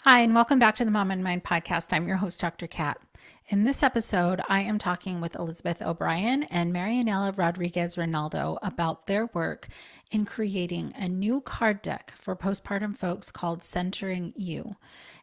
Hi, and welcome back to the Mom and Mind podcast. I'm your host, Dr. Kat. In this episode, I am talking with Elizabeth O'Brien and Marianela Rodriguez Ronaldo about their work in creating a new card deck for postpartum folks called Centering You.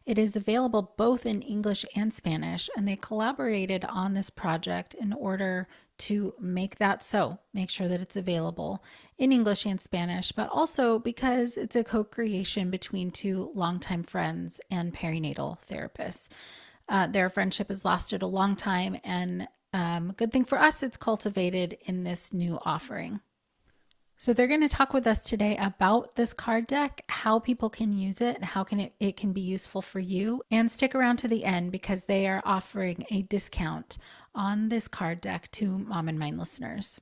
It is available both in English and Spanish, and they collaborated on this project in order to make that so, make sure that it's available in English and Spanish, but also because it's a co-creation between two longtime friends and perinatal therapists. Their friendship has lasted a long time, and good thing for us, it's cultivated in this new offering. So they're going to talk with us today about this card deck, how people can use it, how it can be useful for you, and stick around to the end because they are offering a discount on this card deck to Mom and Mind listeners.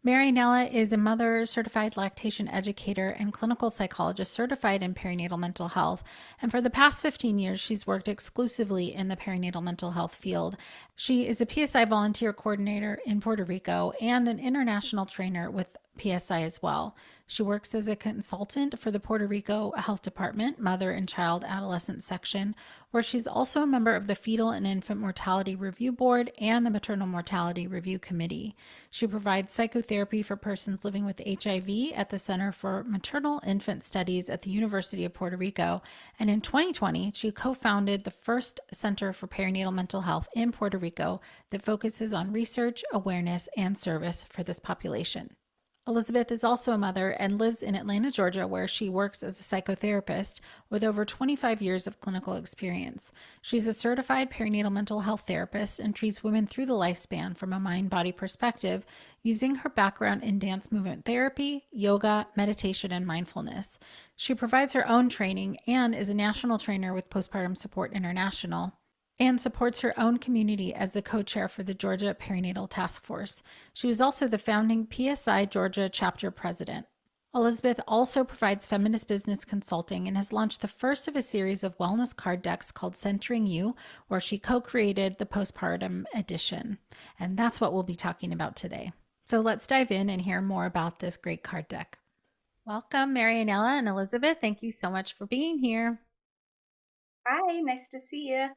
Marianela is a mother certified lactation educator and clinical psychologist certified in perinatal mental health. And for the past 15 years, she's worked exclusively in the perinatal mental health field. She is a PSI volunteer coordinator in Puerto Rico and an international trainer with PSI as well. She works as a consultant for the Puerto Rico Health Department Mother and Child Adolescent section, where she's also a member of the Fetal and Infant Mortality Review Board and the Maternal Mortality Review Committee. She provides psychotherapy for persons living with HIV at the Center for Maternal Infant Studies at the University of Puerto Rico. And in 2020, she co-founded the first Center for Perinatal Mental Health in Puerto Rico that focuses on research, awareness, and service for this population. Elizabeth is also a mother and lives in Atlanta, Georgia, where she works as a psychotherapist with over 25 years of clinical experience. She's a certified perinatal mental health therapist and treats women through the lifespan from a mind-body perspective using her background in dance movement therapy, yoga, meditation, and mindfulness. She provides her own training and is a national trainer with Postpartum Support International, and supports her own community as the co-chair for the Georgia Perinatal Task Force. She was also the founding PSI Georgia chapter president. Elizabeth also provides feminist business consulting and has launched the first of a series of wellness card decks called Centering You, where she co-created the postpartum edition. And that's what we'll be talking about today. So let's dive in and hear more about this great card deck. Welcome, Marianela and Elizabeth. Thank you so much for being here. Hi, nice to see you.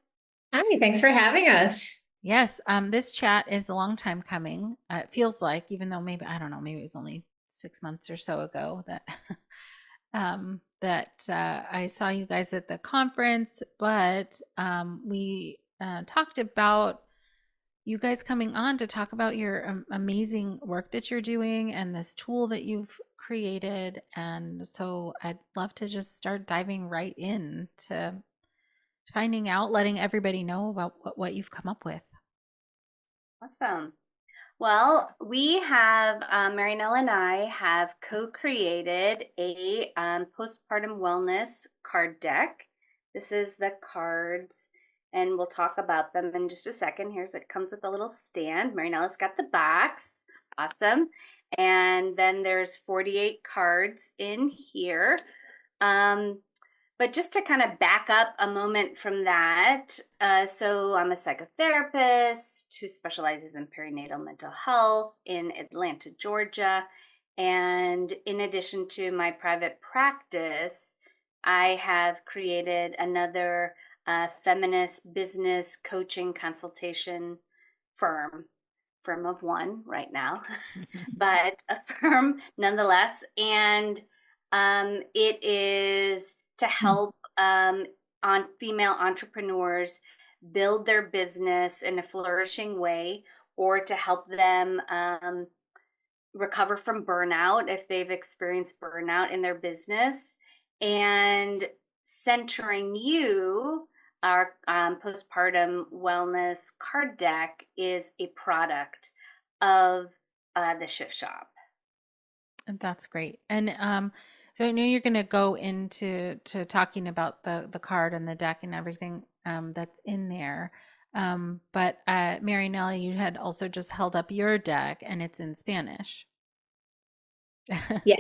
Hi, thanks for having us. Yes, this chat is a long time coming. It feels like, even though maybe, I don't know, maybe it was only 6 months or so ago that I saw you guys at the conference, but we talked about you guys coming on to talk about your amazing work that you're doing and this tool that you've created. And so I'd love to just start diving right in to finding out, letting everybody know about what you've come up with. Awesome. Well, we have, Marinella and I have co-created a postpartum wellness card deck. This is the cards, and we'll talk about them in just a second. It comes with a little stand. Marinella's got the box. Awesome. And then there's 48 cards in here. But just to kind of back up a moment from that, so I'm a psychotherapist who specializes in perinatal mental health in Atlanta, Georgia. And in addition to my private practice, I have created another feminist business coaching consultation firm of one right now, but a firm nonetheless. And it is to help on female entrepreneurs build their business in a flourishing way, or to help them recover from burnout if they've experienced burnout in their business. And Centering You, our postpartum wellness card deck, is a product of the Shift Shop. That's great. And so I know you're going to go into talking about the card and the deck and everything that's in there. But Marinella, you had also just held up your deck, and it's in Spanish. Yeah,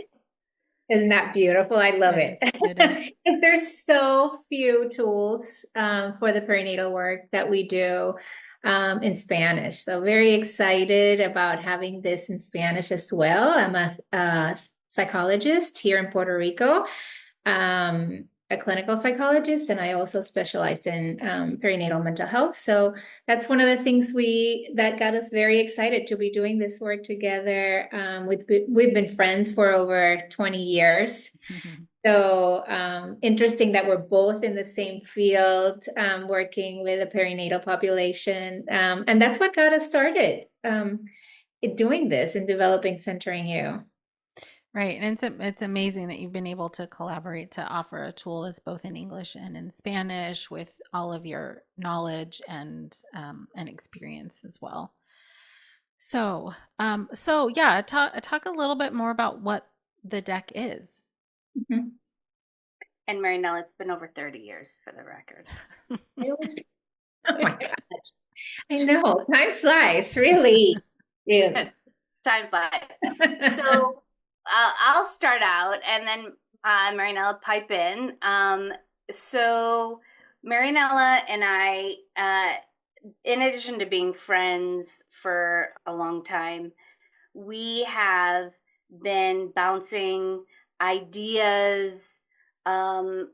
isn't that beautiful? I love it. Because there's so few tools for the perinatal work that we do in Spanish. So very excited about having this in Spanish as well. I'm a psychologist here in Puerto Rico. a clinical psychologist, and I also specialize in perinatal mental health. So that's one of the things that got us very excited to be doing this work together. We've been friends for over 20 years. So interesting that we're both in the same field, working with a perinatal population. And that's what got us started doing this and developing Centering You. Right. And it's amazing that you've been able to collaborate to offer a tool that's both in English and in Spanish with all of your knowledge and experience as well. So, yeah, talk a little bit more about what the deck is. Mm-hmm. And Marinella, it's been over 30 years for the record. Oh my gosh. I know. Time flies, really. Really. Time flies. So I'll start out and then Marinella pipe in. So Marinella and I, in addition to being friends for a long time, we have been bouncing ideas back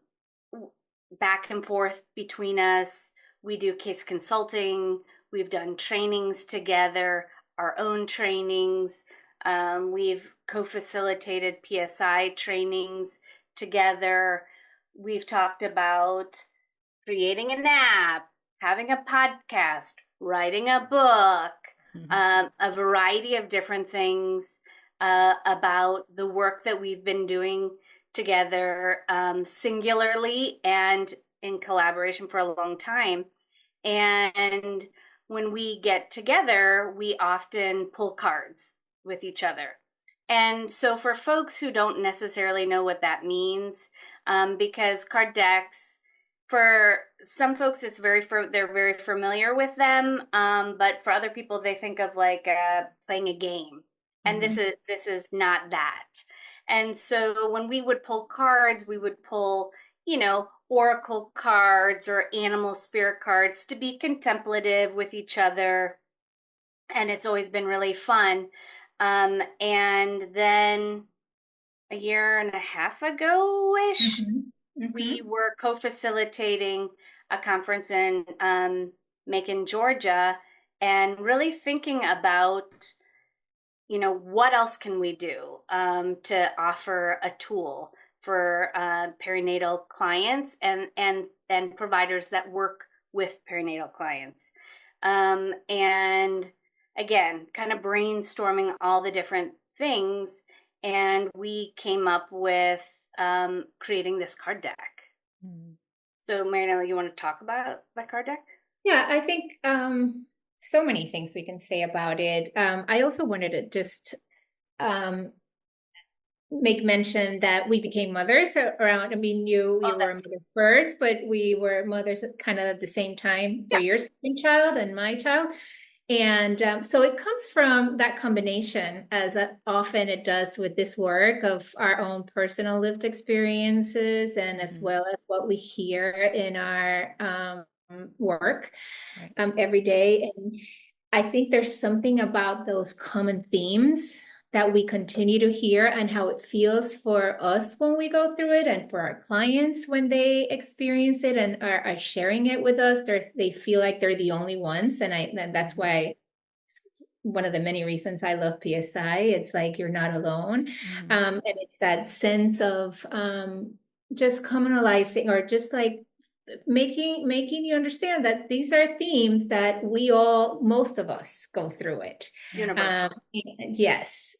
and forth between us. We do case consulting. We've done trainings together, our own trainings. We've co-facilitated PSI trainings together. We've talked about creating an app, having a podcast, writing a book, a variety of different things about the work that we've been doing together, singularly and in collaboration for a long time. And when we get together, we often pull cards with each other. And so for folks who don't necessarily know what that means, because card decks, for some folks, they're very familiar with them, but for other people, they think of like playing a game, and this is not that. And so when we would pull cards, we would pull, oracle cards or animal spirit cards to be contemplative with each other, and it's always been really fun. And then a year and a half ago-ish, we were co-facilitating a conference in Macon, Georgia, and really thinking about, what else can we do to offer a tool for perinatal clients and providers that work with perinatal clients. And again, kind of brainstorming all the different things, and we came up with creating this card deck. So Marinella, you want to talk about that card deck? Yeah, I think so many things we can say about it. I also wanted to just make mention that we became mothers around. I mean, you were a mother first, but we were mothers kind of at the same time for your second child and my child. And so it comes from that combination, as often it does with this work, of our own personal lived experiences and as well as what we hear in our work every day. And I think there's something about those common themes that we continue to hear and how it feels for us when we go through it, and for our clients when they experience it and are sharing it with us. They feel like they're the only ones. And that's why one of the many reasons I love PSI. It's like you're not alone. And it's that sense of just communalizing, or just like making you understand that these are themes that most of us go through it. Universal. Yes.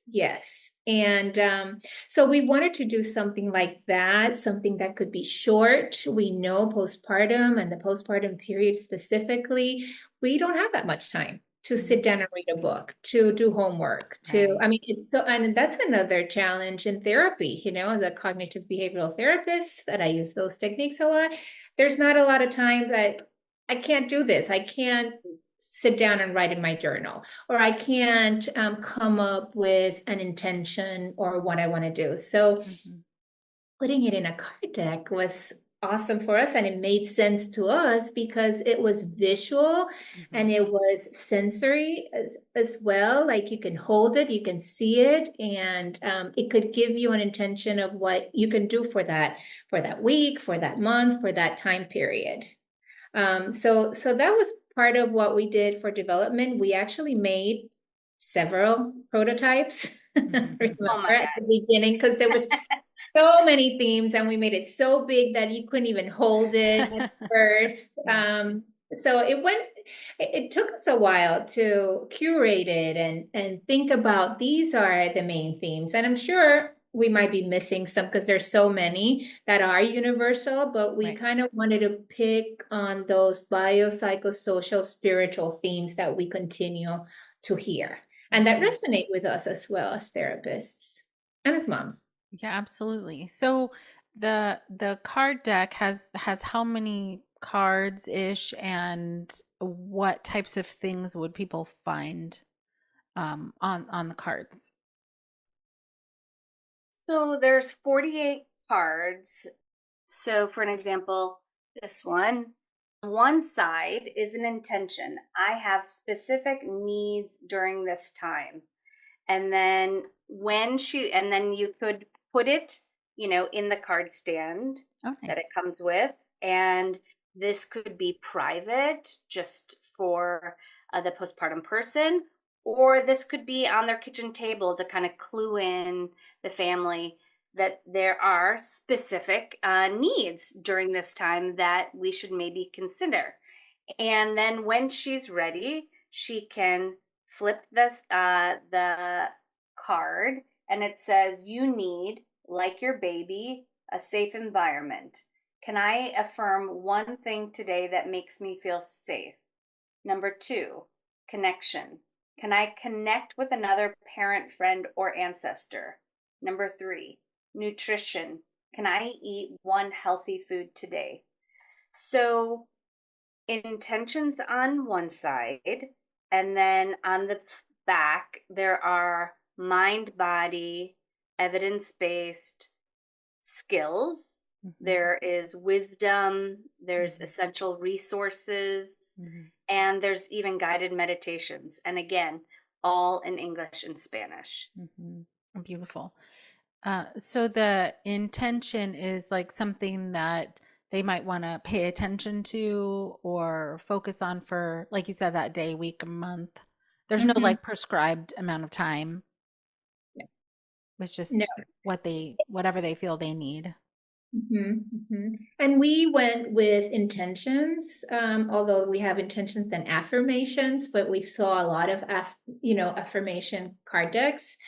And so we wanted to do something like that, something that could be short. We know postpartum and the postpartum period specifically, we don't have that much time to sit down and read a book, to do homework, and that's another challenge in therapy, as a cognitive behavioral therapist, that I use those techniques a lot. There's not a lot of time that I can't do this. I can't sit down and write in my journal, or I can't come up with an intention or what I want to do. So putting it in a card deck was awesome for us, and it made sense to us because it was visual Mm-hmm. and it was sensory as well. Like you can hold it, you can see it, and it could give you an intention of what you can do for that week, for that month, for that time period. So that was part of what we did for development. We actually made several prototypes. Oh Remember my at the beginning, because there was God. so many themes and we made it so big that you couldn't even hold it at first. Yeah. So it took us a while to curate it and think about these are the main themes. And I'm sure we might be missing some because there's so many that are universal, but we Right. kind of wanted to pick on those biopsychosocial spiritual themes that we continue to hear and that resonate with us as well as therapists and as moms. Yeah, absolutely. So the card deck has how many cards ish, and what types of things would people find on the cards? So there's 48 cards. So for an example, this one side is an intention. I have specific needs during this time. And then and then you could put it, in the card stand Oh, that it nice. comes with. And this could be private just for the postpartum person, or this could be on their kitchen table to kind of clue in the family that there are specific needs during this time that we should maybe consider. And then when she's ready, she can flip the card, and it says, "You need, like your baby, a safe environment. Can I affirm one thing today that makes me feel safe?" Number two, connection. Can I connect with another parent, friend, or ancestor? Number three, nutrition. Can I eat one healthy food today? So intentions on one side, and then on the back, there are mind body, evidence based skills. Mm-hmm. There is wisdom, there's Mm-hmm. essential resources, Mm-hmm. and there's even guided meditations. And again, all in English and Spanish. Mm-hmm. Beautiful. So the intention is like something that they might want to pay attention to or focus on for, like you said, that day, week, month. There's no Mhm. like prescribed amount of time. It's No. just whatever they feel they need. Mhm, mhm. And we went with intentions, although we have intentions and affirmations, but we saw a lot of affirmation card decks.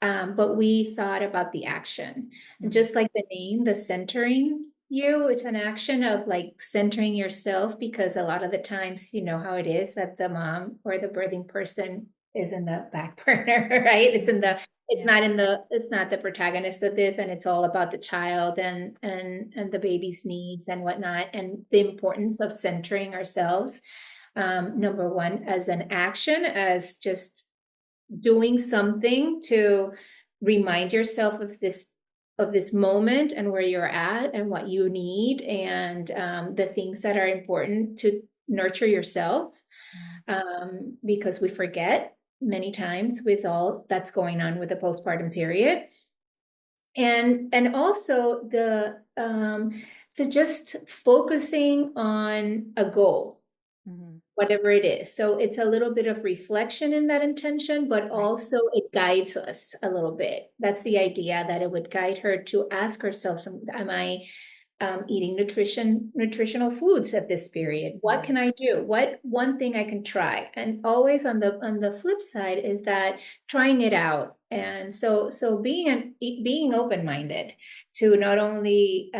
But we thought about the action. And Mm-hmm. just like the name, the centering you, it's an action of like centering yourself because a lot of the times, you know how it is that the mom or the birthing person is in the back burner, right? Mm-hmm. Yeah. It's not the protagonist of this, and it's all about the child and the baby's needs and whatnot, and the importance of centering ourselves. Number one, as an action, as just doing something to remind yourself of this moment and where you're at and what you need and the things that are important to nurture yourself, because we forget many times with all that's going on with the postpartum period, and also the just focusing on a goal, Mm-hmm. whatever it is. So it's a little bit of reflection in that intention, but Right. also it guides us a little bit. That's the idea, that it would guide her to ask herself, am I eating nutritional foods at this period? What Mm-hmm. can I do? What one thing I can try? And always on the flip side is that trying it out. And so being open-minded to not only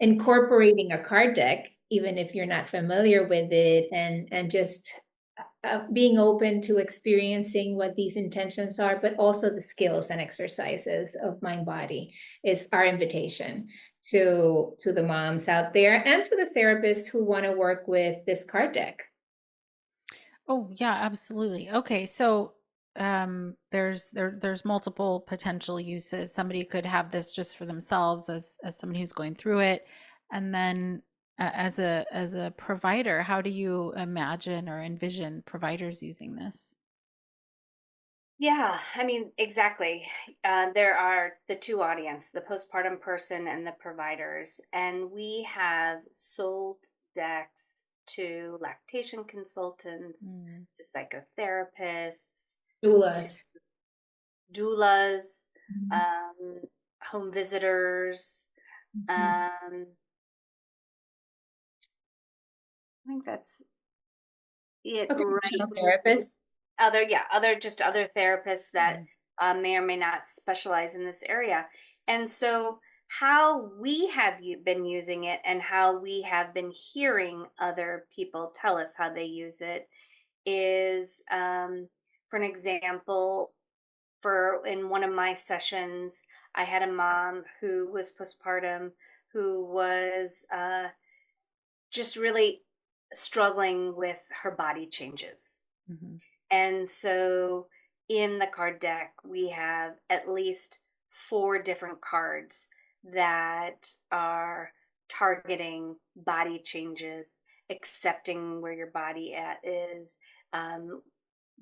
incorporating a card deck, even if you're not familiar with it, and just being open to experiencing what these intentions are, but also the skills and exercises of mind body is our invitation to the moms out there and to the therapists who want to work with this card deck. Oh, yeah, absolutely. Okay, so there's multiple potential uses. Somebody could have this just for themselves as somebody who's going through it, and then as a provider, how do you imagine or envision providers using this? Yeah, I mean, exactly. There are the two audience, the postpartum person and the providers. And we have sold decks to lactation consultants, Mm. to psychotherapists, to Doulas. doulas, Mhm. um, home visitors. Mhm. I think that's it right Occupational now. therapists. Other therapists that Mm. may or may not specialize in this area. And so how we have been using it and how we have been hearing other people tell us how they use it is, for an example, for in one of my sessions, I had a mom who was postpartum who was just really struggling with her body changes. Mhm. And so in the card deck, we have at least four different cards that are targeting body changes, accepting where your body at is, um,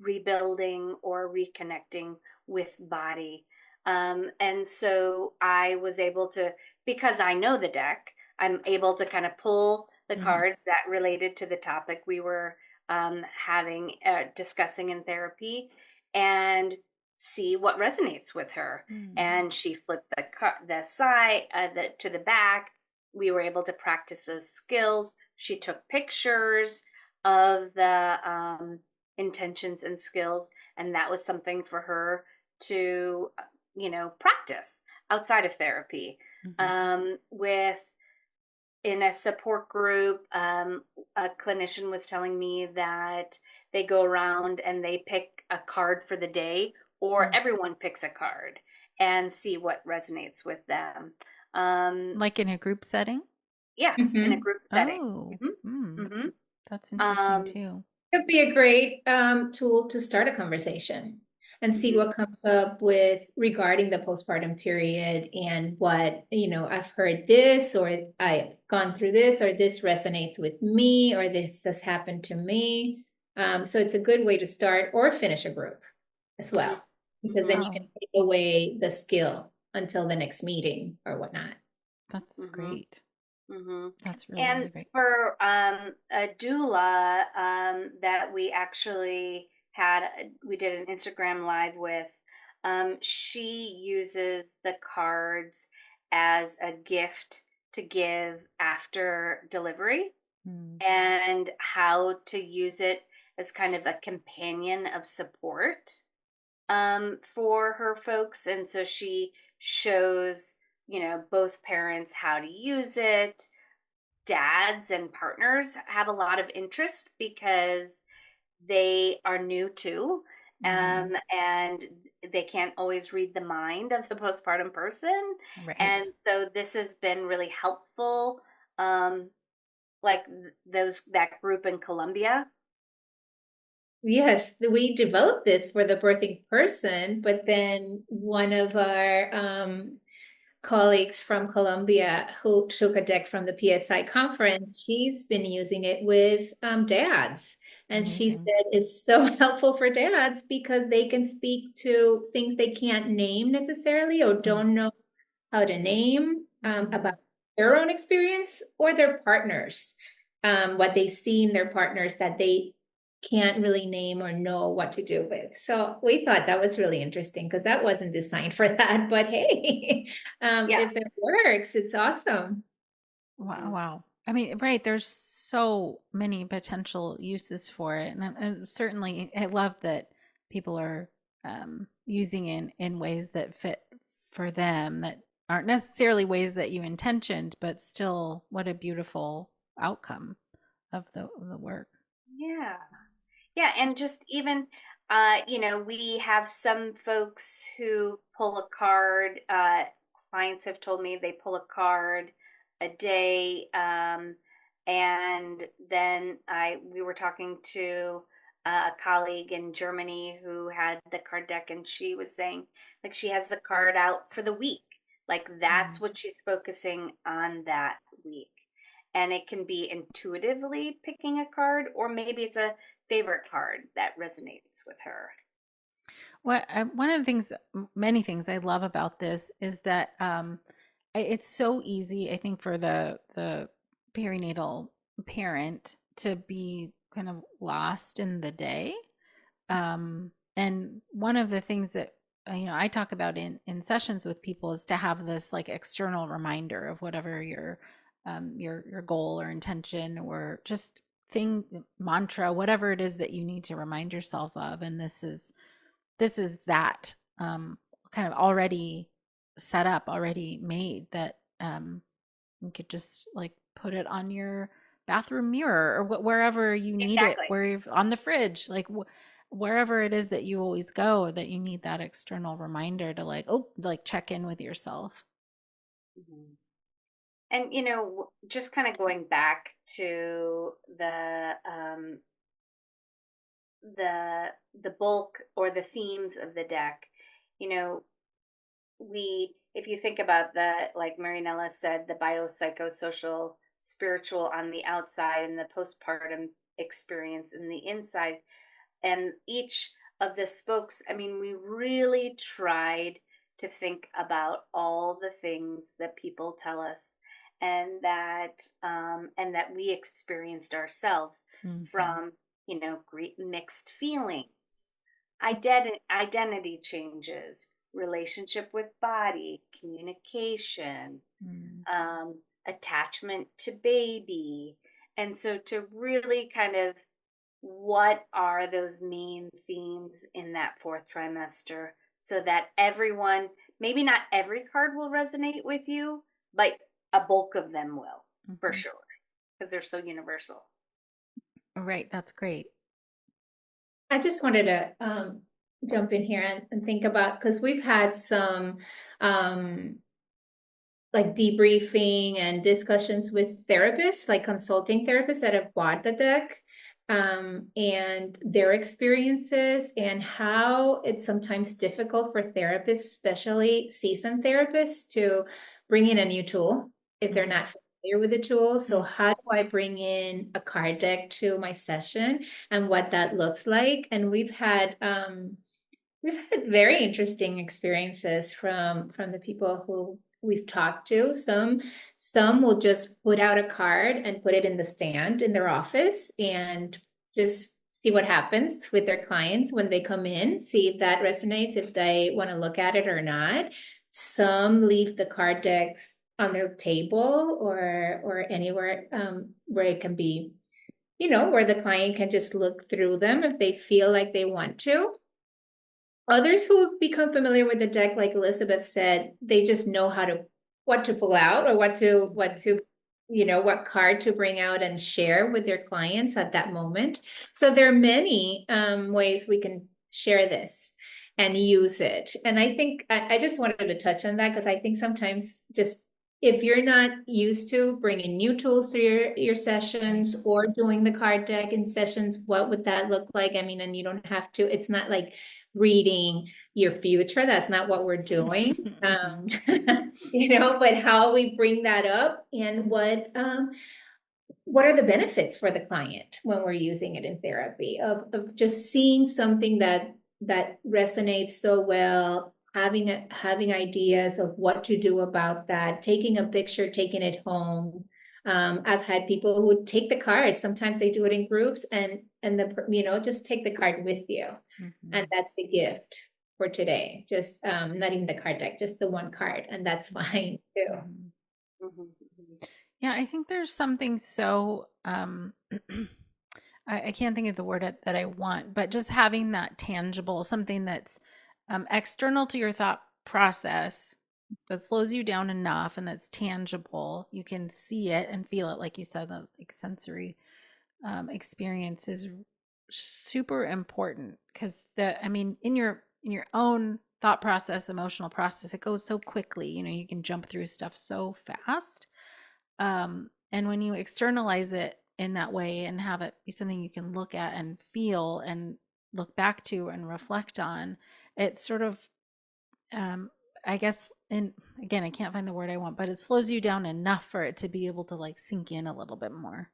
rebuilding or reconnecting with body. And so I was able to, because I know the deck, I'm able to kind of pull the Mhm. cards that related to the topic we were having discussing in therapy and see what resonates with her. Mm. And she flipped the side to the back. We were able to practice those skills. She took pictures of the intentions and skills, and that was something for her to practice outside of therapy. Mhm. With in a support group, a clinician was telling me that they go around and they pick a card for the day, or Mm. everyone picks a card and see what resonates with them. Um, Like in a group setting? yes, in a Mhm. group setting. Oh, Hmm hmm that's interesting Um, too. Could be a great tool to start a conversation and see mhm, what comes up with regarding the postpartum period and what, I've heard this or I've gone through this or this resonates with me or this has happened to me. So it's a good way to start or finish a group as well, because then mhm, you can Wow, take away the skill until the next meeting or whatnot. that's mhm, great. mhm. That's really, And really great. for a doula that we actually we did an Instagram live with, she uses the cards as a gift to give after delivery Mm. and how to use it as kind of a companion of support for her folks. And so she shows, both parents how to use it. Dads and partners have a lot of interest because they are new too, Mhm. and they can't always read the mind of the postpartum person. Right. And so this has been really helpful. Um, like those that group in Colombia. Yes, we developed this for the birthing person, but then one of our colleagues from Colombia who took a deck from the PSI conference, she's been using it with dads. And she Amazing. said it's so helpful for dads because they can speak to things they can't name necessarily or Mm. don't know how to name about Mhm. their own experience or their partners, what they see in their partners that they can't really name or know what to do with. So we thought that was really interesting because that wasn't designed for that. But hey, Yeah. if it works, it's awesome. Wow, Mhm. wow. I mean, right, there's so many potential uses for it. And certainly I love that people are using it in ways that fit for them that aren't necessarily ways that you intentioned, but still what a beautiful outcome of the work. Yeah. Yeah, and just even, we have some folks who pull a card. Clients have told me they pull a card a day, and then we were talking to a colleague in Germany who had the card deck, and she was saying like she has the card out for the week. Like that's what she's focusing on that week. And it can be intuitively picking a card, or maybe it's a favorite card that resonates with her. One of the things, many things I love about this is that it's so easy, I think, for the perinatal parent to be kind of lost in the day. And one of the things that I talk about in sessions with people is to have this like external reminder of whatever your goal or intention or just thing, mantra, whatever it is that you need to remind yourself of. And this is that kind of already set up, already made, that you could just like put it on your bathroom mirror or wherever you need it, Exactly. where you're on the fridge, like wherever it is that you always go, that you need that external reminder to like check in with yourself. Mm-hmm. And just kind of going back to the the bulk or the themes of the deck, you know, we if you think about the, like Marinella said, the biopsychosocial spiritual on the outside and the postpartum experience in the inside, and each of the spokes, I mean, we really tried to think about all the things that people tell us, and that we experienced ourselves, Mm-hmm. from great mixed feelings, identity changes, relationship with body, communication, Mm-hmm. attachment to baby. And so to really kind of, what are those main themes in that fourth trimester, so that everyone, maybe not every card will resonate with you, but a bulk of them will, for Mm-hmm. sure, because they're so universal. Right, that's great. I just wanted to jump in here and think about, because we've had some um, like debriefing and discussions with therapists, like consulting therapists that have bought the deck, and their experiences, and how it's sometimes difficult for therapists, especially seasoned therapists, to bring in a new tool if they're not familiar with the tool. So how do I bring in a card deck to my session, and what that looks like? And we've had very interesting experiences from the people who we've talked to. Some will just put out a card and put it in the stand in their office and just see what happens with their clients when they come in, see if that resonates, if they want to look at it or not. Some leave the card decks on their table or anywhere where it can be, where the client can just look through them if they feel like they want to. Others who become familiar with the deck, like Elizabeth said, they just know what to pull out, or what card to bring out and share with their clients at that moment. So there are many ways we can share this and use it. And I think I just wanted to touch on that, because I think sometimes, just if you're not used to bringing new tools to your sessions, or doing the card deck in sessions, what would that look like? I mean, and you don't have to, it's not like reading your future. That's not what we're doing. But how we bring that up, and what are the benefits for the client when we're using it in therapy, of just seeing something that resonates so well, having ideas of what to do about that, taking a picture, taking it home. I've had people who take the cards. Sometimes they do it in groups, and just take the card with you. And that's the gift for today. Just not even the card deck, just the one card, and that's fine too. Yeah, I think there's something so I can't think of the word that I want, but just having that tangible, something that's external to your thought process, that slows you down enough and that's tangible. You can see it and feel it, like you said, the like sensory experience is super important, because in your own thought process, emotional process, it goes so quickly. You can jump through stuff so fast. And when you externalize it, in that way and have it be something you can look at and feel and look back to and reflect on. It's sort of, I guess, and again, I can't find the word I want, but it slows you down enough for it to be able to like sink in a little bit more.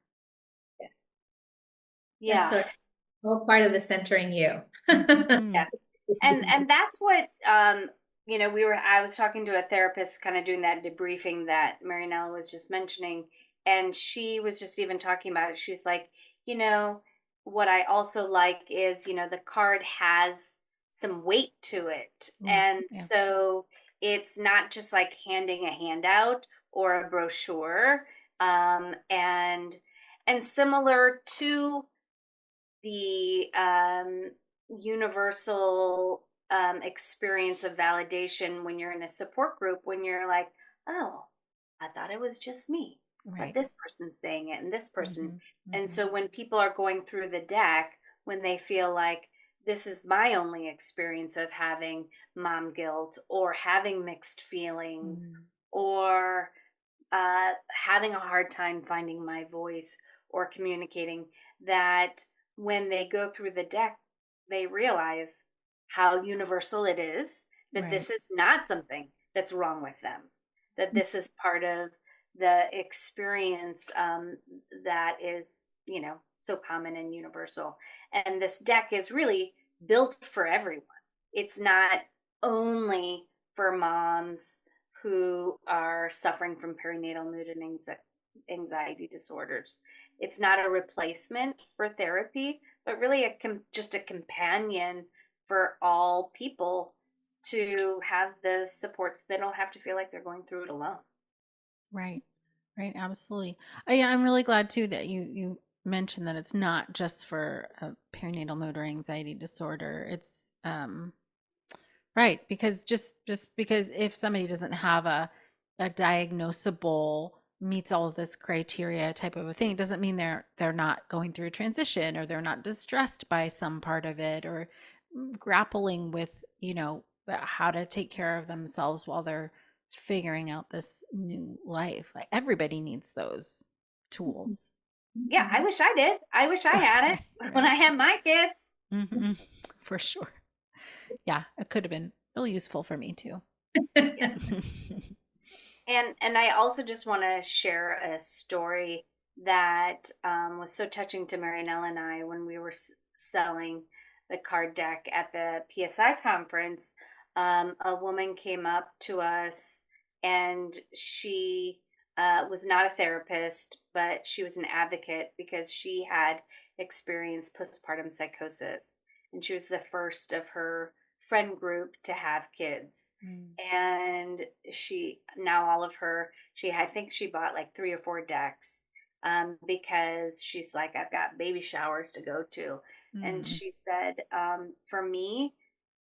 Yeah. That's all part of the centering you. Yes. And that's what, I was talking to a therapist kind of doing that debriefing that Marianella was just mentioning. And she was just even talking about it. She's like, what I also like is, the card has some weight to it. And Yeah. so it's not just like handing a handout or a brochure. And similar to the universal experience of validation when you're in a support group, when you're like, oh, I thought it was just me, but this person's saying it and this person. And so when people are going through the deck, when they feel like this is my only experience of having mom guilt or having mixed feelings or having a hard time finding my voice or communicating, that when they go through the deck, they realize how universal it is, that this is not something that's wrong with them, that this is part of the experience that is, so common and universal. And this deck is really built for everyone. It's not only for moms who are suffering from perinatal mood and anxiety disorders. It's not a replacement for therapy, but really just a companion for all people to have the supports. They don't have to feel like they're going through it alone. Right. Right. Absolutely. Yeah, I'm really glad too that you mentioned that it's not just for a perinatal mood or anxiety disorder. It's right, because just because if somebody doesn't have a diagnosable meets all of this criteria type of a thing, it doesn't mean they're not going through a transition or they're not distressed by some part of it or grappling with, how to take care of themselves while they're figuring out this new life. Like everybody needs those tools. Yeah, I wish I did. I wish I had it when I had my kids. For sure. Yeah, it could have been really useful for me too. Yeah. And I also just want to share a story that was so touching to Marianelle and I when we were selling the card deck at the PSI conference. A woman came up to us, and she was not a therapist, but she was an advocate because she had experienced postpartum psychosis, and she was the first of her friend group to have kids. And she now all of her I think she bought like 3 or 4 decks because she's like, I've got baby showers to go to. And she said, for me,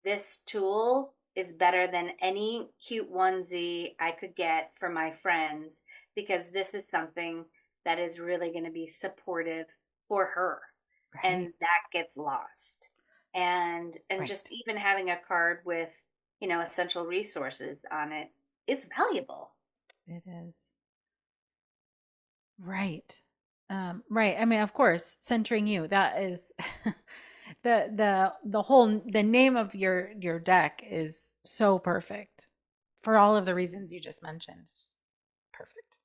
this tool is better than any cute onesie I could get for my friends, because this is something that is really going to be supportive for her. And that gets lost. And just even having a card with, essential resources on it is valuable. It is. Right. Right. I mean, of course, centering you, that is the name of your deck is so perfect for all of the reasons you just mentioned. Just perfect.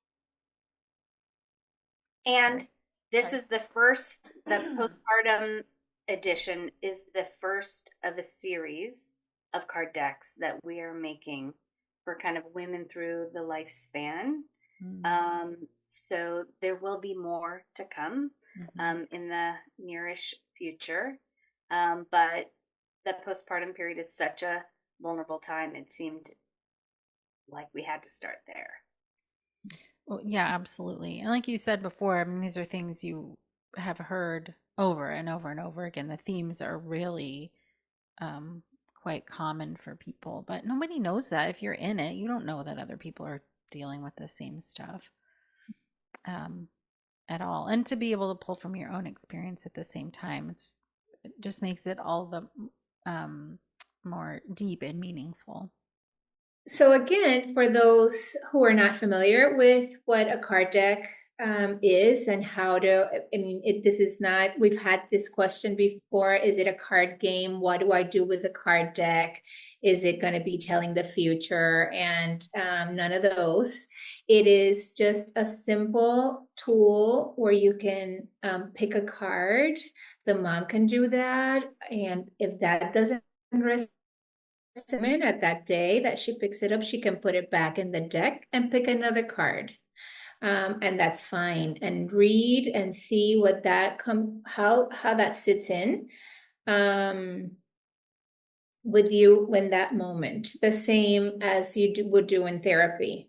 And this is the postpartum edition is the first of a series of card decks that we are making for kind of women through the lifespan. So there will be more to come in the nearish future. But the postpartum period is such a vulnerable time. It seemed like we had to start there. Well, yeah, absolutely. And like you said before, I mean, these are things you have heard over and over and over again. The themes are really quite common for people, but nobody knows that. If you're in it, you don't know that other people are dealing with the same stuff at all. And to be able to pull from your own experience at the same time, it just makes it all the more deep and meaningful. So again, for those who are not familiar with what a card deck is and how to, I mean, this is not, we've had this question before. Is it a card game? What do I do with the card deck? Is it going to be telling the future? And none of those. It is just a simple tool where you can pick a card. The mom can do that. And if that doesn't resonate at that day that she picks it up, she can put it back in the deck and pick another card. And that's fine. And read and see what that how that sits in with you in that moment. The same as you would do in therapy.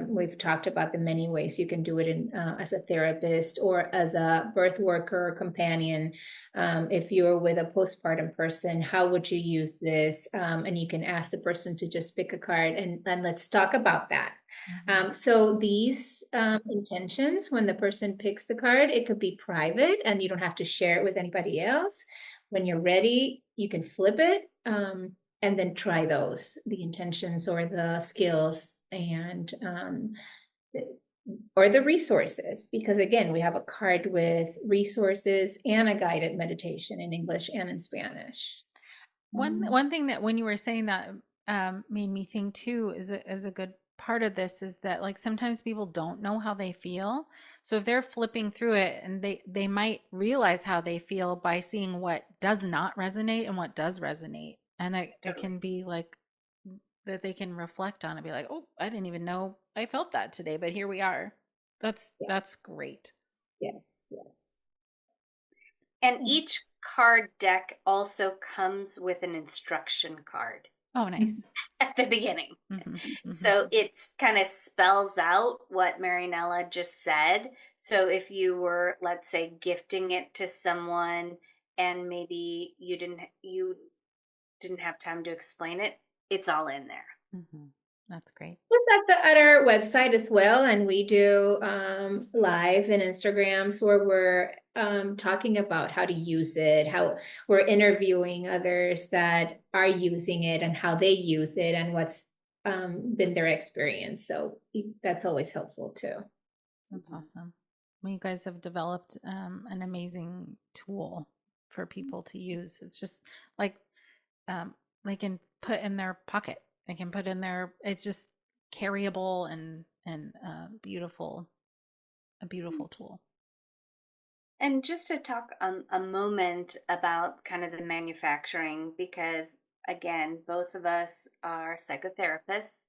We've talked about the many ways you can do it in as a therapist or as a birth worker or companion. If you're with a postpartum person, how would you use this? And you can ask the person to just pick a card and let's talk about that. So these intentions, when the person picks the card, it could be private and you don't have to share it with anybody else. When you're ready, you can flip it and then try the intentions or the skills and or the resources, because again, we have a card with resources and a guided meditation in English and in Spanish. One thing that when you were saying that made me think too is a good part of this is that like sometimes people don't know how they feel. So if they're flipping through it and they might realize how they feel by seeing what does not resonate and what does resonate. And it can be like that they can reflect on it, be like, oh, I didn't even know I felt that today, but here we are. That's great. Yes. And each card deck also comes with an instruction card. Oh, nice. At the beginning. So it's kind of spells out what Marianella just said. So if you were, let's say, gifting it to someone and maybe you didn't have time to explain it, it's all in there. That's great. It's at our website as well, and we do live and Instagrams where we're talking about how to use it, how we're interviewing others that are using it and how they use it and what's been their experience. So that's always helpful too. That's awesome. Well, you guys have developed an amazing tool for people to use. It's just like they can put in their pocket. They can put in their. It's just carryable and beautiful, a beautiful tool. And just to talk a moment about kind of the manufacturing, because again, both of us are psychotherapists.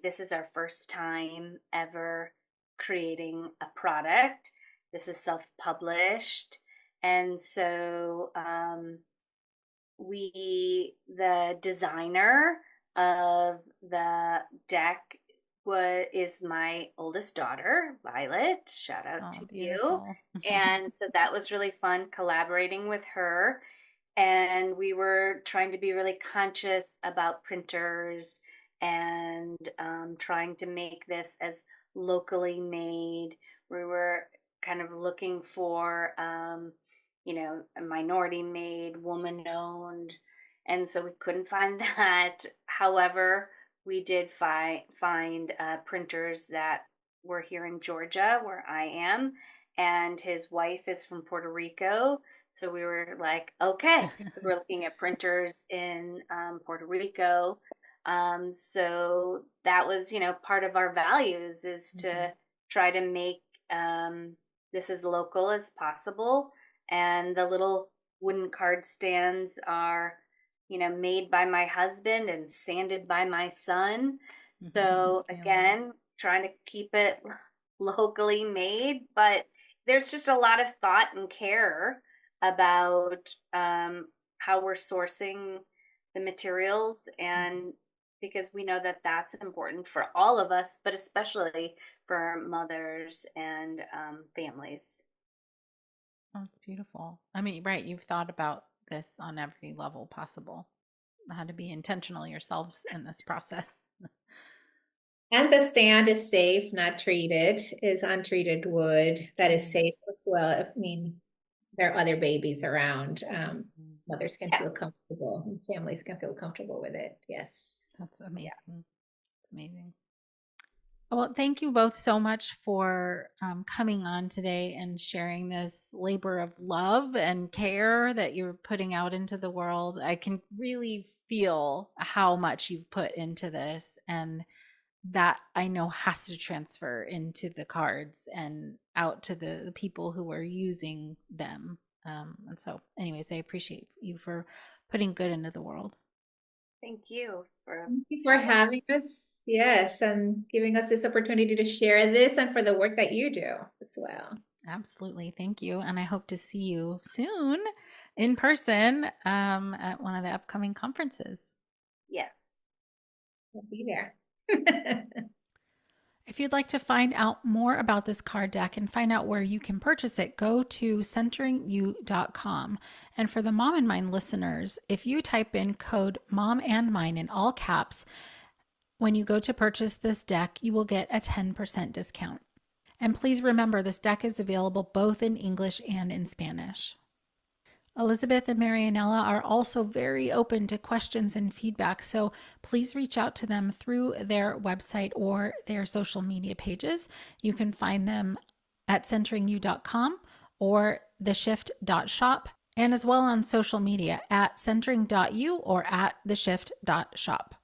This is our first time ever creating a product. This is self-published, and so the designer of the deck is my oldest daughter, Violet. Shout out to beautiful. you. And so that was really fun collaborating with her. And we were trying to be really conscious about printers and trying to make this as locally made. We were kind of looking for, a minority made, woman owned. And so we couldn't find that. However, we did find printers that were here in Georgia, where I am, and his wife is from Puerto Rico. So we were like, okay, we're looking at printers in Puerto Rico. So that was, part of our values is to try to make this as local as possible. And the little wooden card stands are made by my husband and sanded by my son. So again, trying to keep it locally made, but there's just a lot of thought and care about how we're sourcing the materials, and because we know that that's important for all of us, but especially for mothers and families. Oh, it's beautiful. I mean, right, you've thought about this on every level possible, how to be intentional yourselves in this process. And the stand is safe, not treated, is untreated wood that is safe as well. I mean, there are other babies around. Mothers can feel comfortable and families can feel comfortable with it. Yes. That's amazing. Amazing. Well, thank you both so much for coming on today and sharing this labor of love and care that you're putting out into the world. I can really feel how much you've put into this, and that I know has to transfer into the cards and out to the people who are using them. And so, anyways, I appreciate you for putting good into the world. Thank you Thank you for having us. Yes, and giving us this opportunity to share this and for the work that you do as well. Absolutely. Thank you. And I hope to see you soon in person at one of the upcoming conferences. Yes. We'll be there. If you'd like to find out more about this card deck and find out where you can purchase it, go to centeringyou.com. And for the Mom and Mine listeners, if you type in code Mom and Mine in all caps, when you go to purchase this deck, you will get a 10% discount. And please remember, this deck is available both in English and in Spanish. Elizabeth and Marianella are also very open to questions and feedback, so please reach out to them through their website or their social media pages. You can find them at centeringyou.com or theshift.shop, and as well on social media at centering.you or at theshift.shop.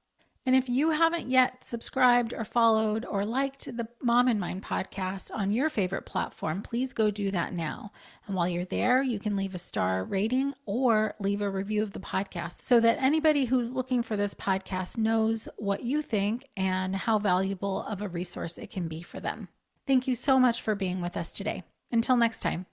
And if you haven't yet subscribed or followed or liked the Mom and Mine podcast on your favorite platform, please go do that now. And while you're there, you can leave a star rating or leave a review of the podcast so that anybody who's looking for this podcast knows what you think and how valuable of a resource it can be for them. Thank you so much for being with us today. Until next time.